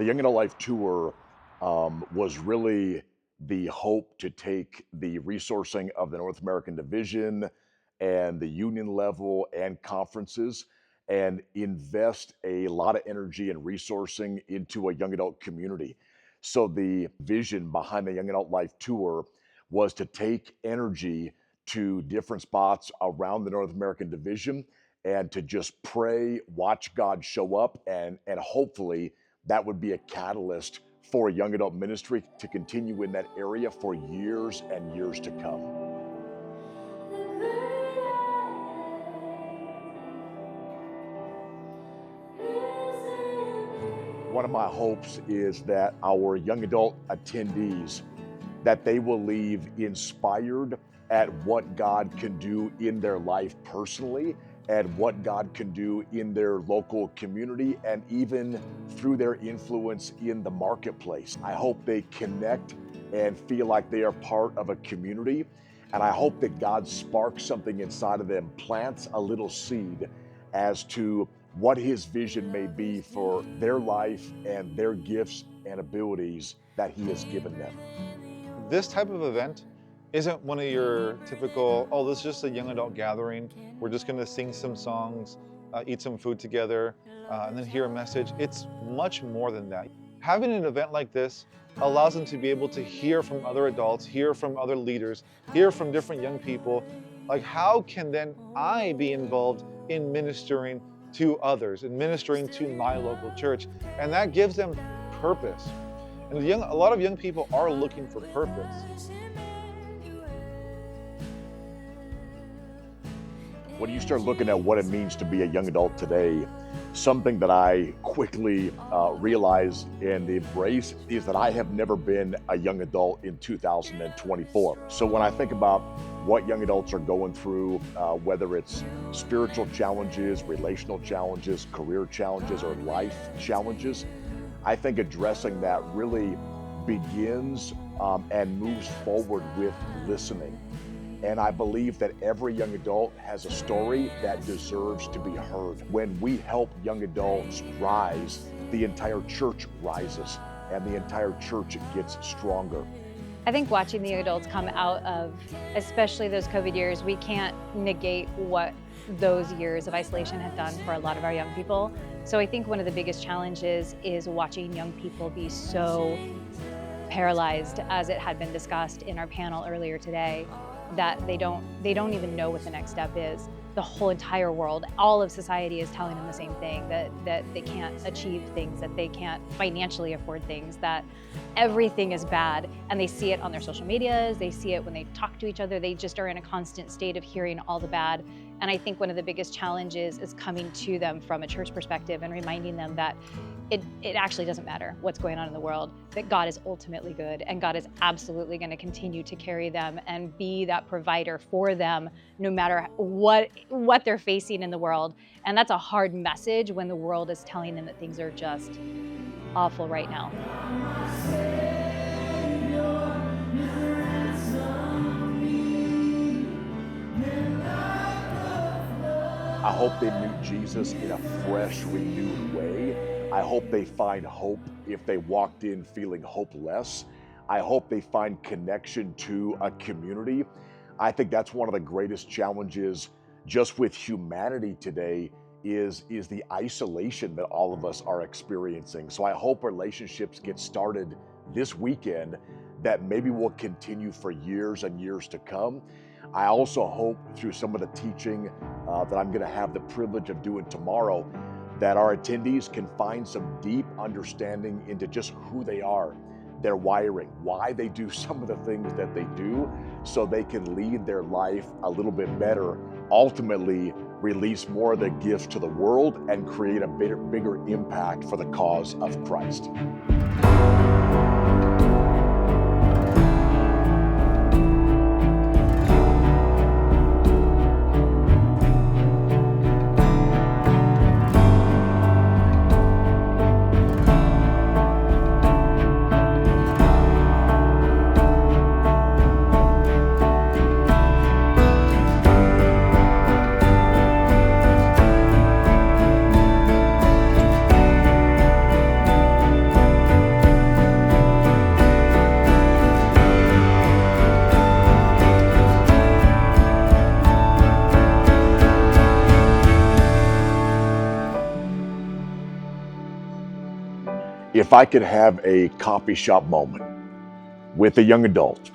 The Young Adult Life Tour was really the hope to take the resourcing of the North American Division and the union level and conferences and invest a lot of energy and resourcing into a young adult community. So the vision behind the Young Adult Life Tour was to take energy to different spots around the North American Division and to just pray, watch God show up, and hopefully that would be a catalyst for a young adult ministry to continue in that area for years and years to come. One of my hopes is that our young adult attendees, that they will leave inspired at what God can do in their life personally and what God can do in their local community and even through their influence in the marketplace. I hope they connect and feel like they are part of a community. And I hope that God sparks something inside of them, plants a little seed as to what His vision may be for their life and their gifts and abilities that He has given them. This type of event isn't one of your typical, oh, this is just a young adult gathering. We're just gonna sing some songs, eat some food together, and then hear a message. It's much more than that. Having an event like this allows them to be able to hear from other adults, hear from other leaders, hear from different young people. Like, how can then I be involved in ministering to others and ministering to my local church? And that gives them purpose. And a lot of young people are looking for purpose. When you start looking at what it means to be a young adult today, something that I quickly realized and embrace is that I have never been a young adult in 2024. So when I think about what young adults are going through, whether it's spiritual challenges, relational challenges, career challenges, or life challenges, I think addressing that really begins and moves forward with listening. And I believe that every young adult has a story that deserves to be heard. When we help young adults rise, the entire church rises and the entire church gets stronger. I think watching the young adults come out of, especially those COVID years, we can't negate what those years of isolation have done for a lot of our young people. So I think one of the biggest challenges is watching young people be so paralyzed, as it had been discussed in our panel earlier today, that they don't even know what the next step is. The whole entire world, all of society is telling them the same thing, that they can't achieve things, that they can't financially afford things, that everything is bad. And they see it on their social medias, they see it when they talk to each other, they just are in a constant state of hearing all the bad. And I think one of the biggest challenges is coming to them from a church perspective and reminding them that it actually doesn't matter what's going on in the world, that God is ultimately good and God is absolutely going to continue to carry them and be that provider for them no matter what they're facing in the world. And that's a hard message when the world is telling them that things are just awful right now. I hope they meet Jesus in a fresh, renewed way. I hope they find hope if they walked in feeling hopeless. I hope they find connection to a community. I think that's one of the greatest challenges just with humanity today is the isolation that all of us are experiencing. So I hope relationships get started this weekend that maybe will continue for years and years to come. I also hope through some of the teaching that I'm gonna have the privilege of doing tomorrow, that our attendees can find some deep understanding into just who they are, their wiring, why they do some of the things that they do, so they can lead their life a little bit better, ultimately release more of their gifts to the world and create a bigger impact for the cause of Christ. If I could have a coffee shop moment with a young adult,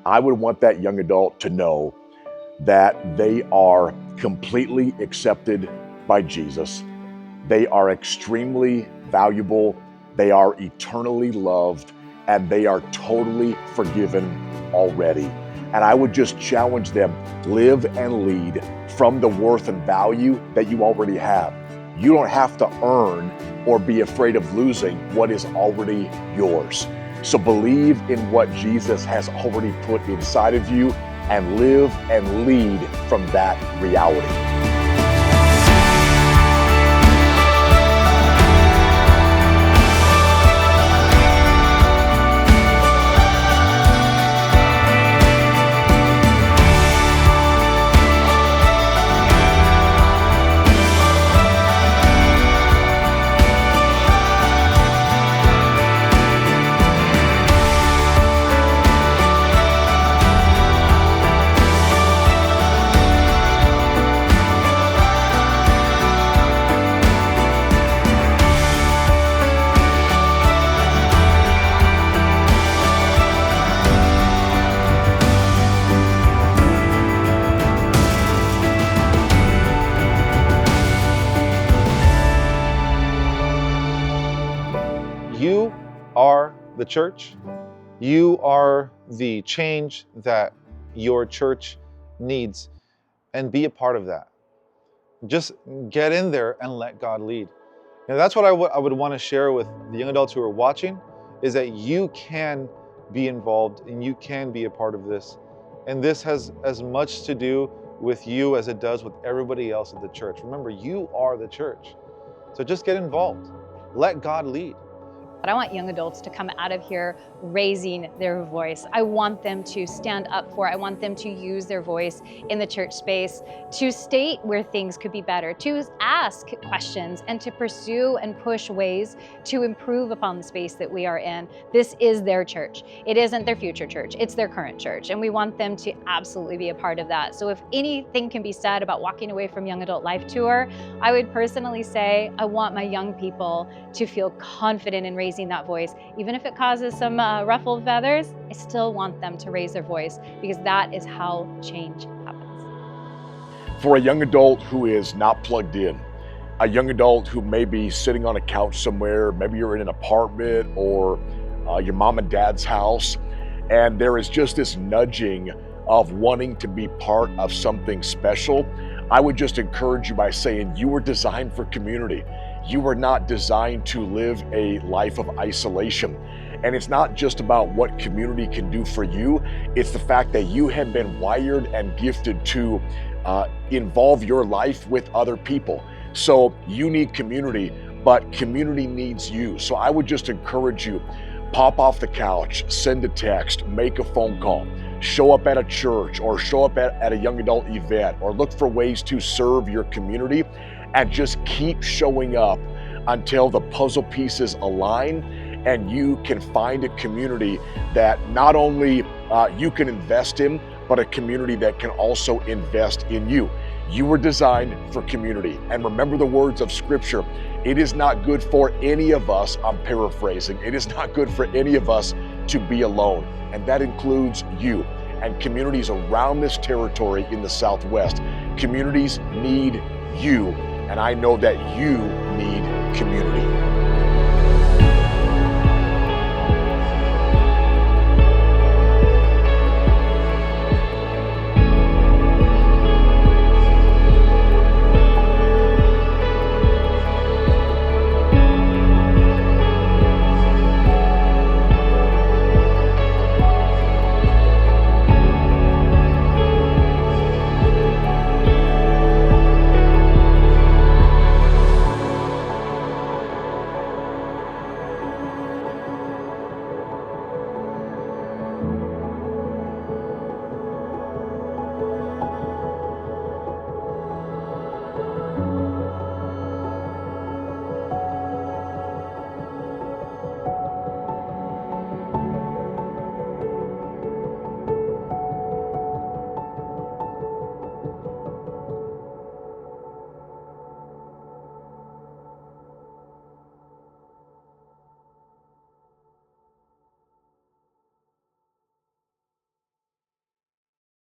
I would want that young adult to know that they are completely accepted by Jesus. They are extremely valuable. They are eternally loved, and they are totally forgiven already. And I would just challenge them, live and lead from the worth and value that you already have. You don't have to earn or be afraid of losing what is already yours. So believe in what Jesus has already put inside of you and live and lead from that reality. You are the church. You are the change that your church needs, and be a part of that. Just get in there and let God lead. And that's what I would want to share with the young adults who are watching, is that you can be involved and you can be a part of this. And this has as much to do with you as it does with everybody else at the church. Remember, you are the church. So just get involved. Let God lead. But I want young adults to come out of here raising their voice. I want them to stand up for it. I want them to use their voice in the church space to state where things could be better, to ask questions, and to pursue and push ways to improve upon the space that we are in. This is their church. It isn't their future church, it's their current church. And we want them to absolutely be a part of that. So if anything can be said about walking away from Young Adult Life Tour, I would personally say I want my young people to feel confident in raising that voice. Even if it causes some ruffled feathers, I still want them to raise their voice, because that is how change happens. For a young adult who is not plugged in, a young adult who may be sitting on a couch somewhere, maybe you're in an apartment or your mom and dad's house, and there is just this nudging of wanting to be part of something special, I would just encourage you by saying you were designed for community. You were not designed to live a life of isolation. And it's not just about what community can do for you, it's the fact that you have been wired and gifted to involve your life with other people. So you need community, but community needs you. So I would just encourage you, pop off the couch, send a text, make a phone call, show up at a church or show up at a young adult event, or look for ways to serve your community, and just keep showing up until the puzzle pieces align and you can find a community that not only you can invest in, but a community that can also invest in you. You were designed for community. And remember the words of Scripture, it is not good for any of us, I'm paraphrasing, it is not good for any of us to be alone. And that includes you and communities around this territory in the Southwest. Communities need you. And I know that you need community.